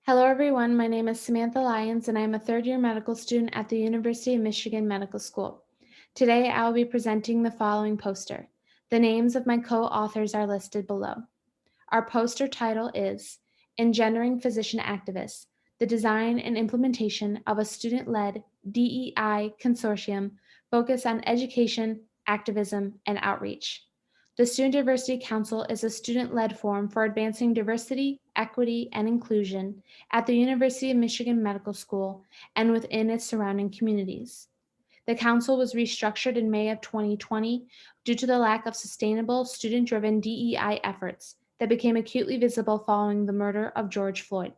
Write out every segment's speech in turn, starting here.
Hello, everyone. My name is Samantha Lyons, and I am a third-year medical student at the University of Michigan Medical School. Today, I will be presenting the following poster. The names of my co-authors are listed below. Our poster title is Engendering Physician Activists, the Design and Implementation of a Student-Led DEI Consortium Focused on Education, Activism, and Outreach. The Student Diversity Council is a student-led forum for advancing diversity, equity, and inclusion at the University of Michigan Medical School and within its surrounding communities. The council was restructured in May of 2020 due to the lack of sustainable student-driven DEI efforts that became acutely visible following the murder of George Floyd.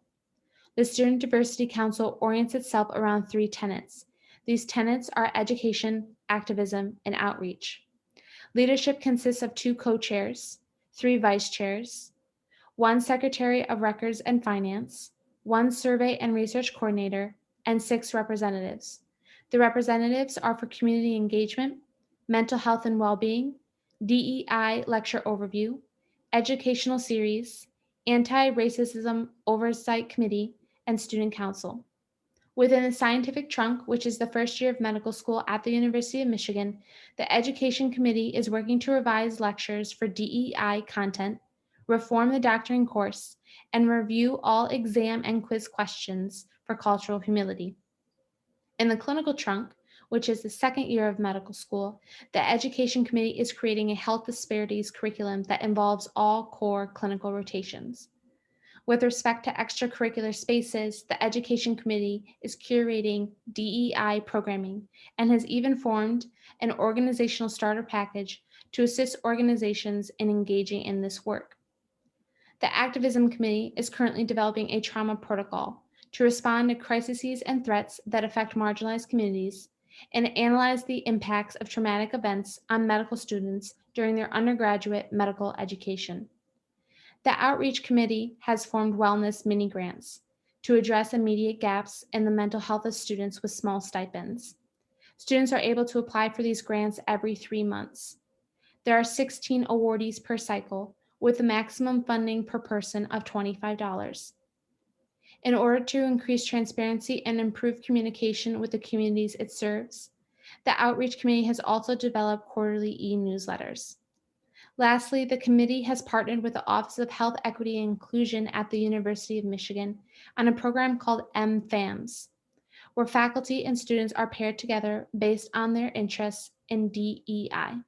The Student Diversity Council orients itself around three tenets. These tenets are education, activism, and outreach. Leadership consists of 2 co-chairs, 3 vice chairs, 1 secretary of records and finance, 1 survey and research coordinator, and 6 representatives. The representatives are for community engagement, mental health and well-being, DEI lecture overview, educational series, anti-racism oversight committee, and student council. Within the scientific trunk, which is the first year of medical school at the University of Michigan, the Education Committee is working to revise lectures for DEI content, reform the doctoring course, and review all exam and quiz questions for cultural humility. In the clinical trunk, which is the second year of medical school, the Education Committee is creating a health disparities curriculum that involves all core clinical rotations. With respect to extracurricular spaces, the Education Committee is curating DEI programming and has even formed an organizational starter package to assist organizations in engaging in this work. The Activism Committee is currently developing a trauma protocol to respond to crises and threats that affect marginalized communities and analyze the impacts of traumatic events on medical students during their undergraduate medical education. The Outreach Committee has formed wellness mini-grants to address immediate gaps in the mental health of students with small stipends. Students are able to apply for these grants every 3 months. There are 16 awardees per cycle, with a maximum funding per person of $25. In order to increase transparency and improve communication with the communities it serves, the Outreach Committee has also developed quarterly e-newsletters. Lastly, the committee has partnered with the Office of Health Equity and Inclusion at the University of Michigan on a program called MFAMS, where faculty and students are paired together based on their interests in DEI.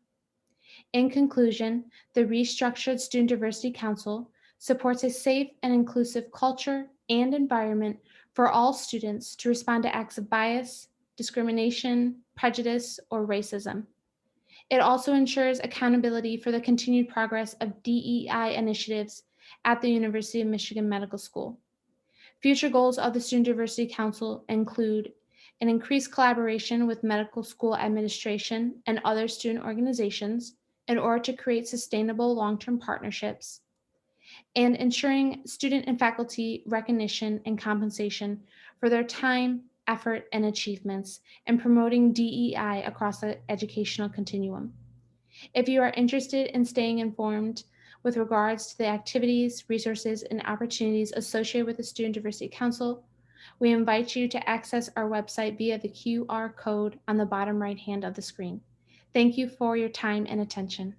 In conclusion, the restructured Student Diversity Council supports a safe and inclusive culture and environment for all students to respond to acts of bias, discrimination, prejudice, or racism. It also ensures accountability for the continued progress of DEI initiatives at the University of Michigan Medical School. Future goals of the Student Diversity Council include an increased collaboration with medical school administration and other student organizations in order to create sustainable long-term partnerships, and ensuring student and faculty recognition and compensation for their time, effort, and achievements, and promoting DEI across the educational continuum. If you are interested in staying informed with regards to the activities, resources, and opportunities associated with the Student Diversity Council, we invite you to access our website via the QR code on the bottom right hand of the screen. Thank you for your time and attention.